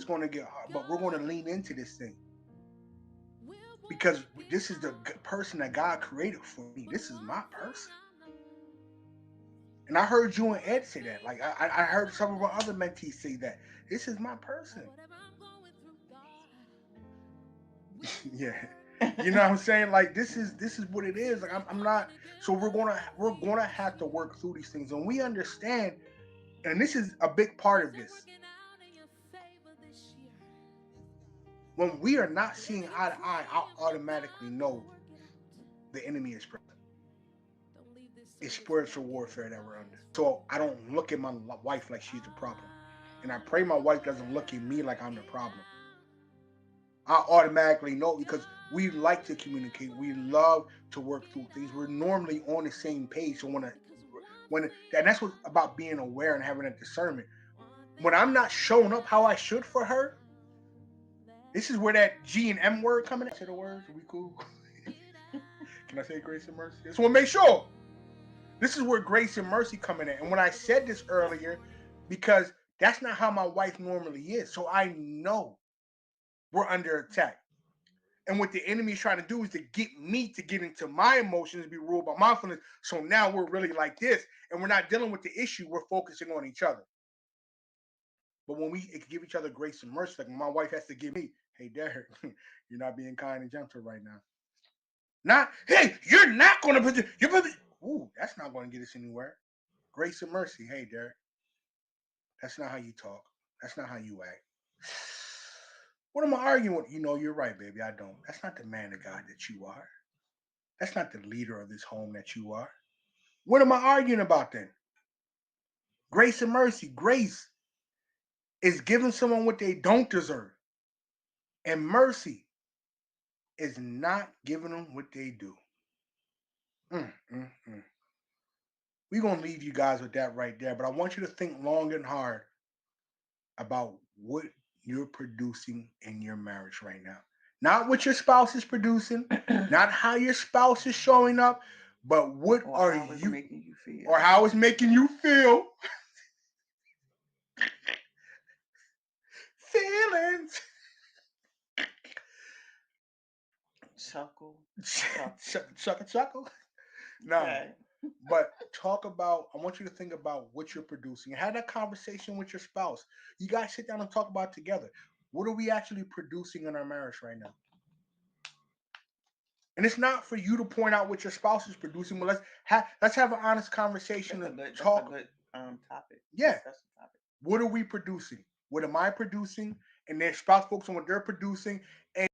going to get hard, but we're going to lean into this thing because this is the person that God created for me. This is my person. And I heard you and Ed say that. Like I heard some of our other mentees say that. This is my person. Yeah. You know what I'm saying? Like this is what it is. Like I'm not. So we're gonna have to work through these things, and we understand. And this is a big part of this. When we are not seeing eye to eye, I automatically know the enemy is present. It's spiritual warfare that we're under. So I don't look at my wife like she's the problem, and I pray my wife doesn't look at me like I'm the problem. I automatically know because we like to communicate. We love to work through things. We're normally on the same page. So and that's what about being aware and having a discernment. When I'm not showing up how I should for her, this is where that G and M word coming. Say the words. Are we cool? Can I say grace and mercy? I just want to make sure. This is where grace and mercy coming in. And when I said this earlier, because that's not how my wife normally is. So I know we're under attack. And what the enemy is trying to do is to get me to get into my emotions, be ruled by my feelings. So now we're really like this, and we're not dealing with the issue. We're focusing on each other. But when we give each other grace and mercy, like when my wife has to give me, hey, Derek, you're not being kind and gentle right now. Not, hey, you're not going to put ooh, that's not going to get us anywhere. Grace and mercy. Hey, Derek, that's not how you talk. That's not how you act. What am I arguing with? You know, you're right, baby. I don't. That's not the man of God that you are. That's not the leader of this home that you are. What am I arguing about then? Grace and mercy. Grace is giving someone what they don't deserve. And mercy is not giving them what they do. Mm, mm, mm. We're going to leave you guys with that right there. But I want you to think long and hard about what you're producing in your marriage right now. Not what your spouse is producing, not how your spouse is showing up, but what or are how it's you, making you feel. or how it's making you feel. Feelings. Chuckle. Chuckle. No, Okay. but talk about. I want you to think about what you're producing. Have that conversation with your spouse. You guys sit down and talk about it together. What are we actually producing in our marriage right now? And it's not for you to point out what your spouse is producing, but let's have an honest conversation and That's a talk. good topic. Yeah, Discussion topic. what are we producing? What am I producing? And their spouse focus on what they're producing, and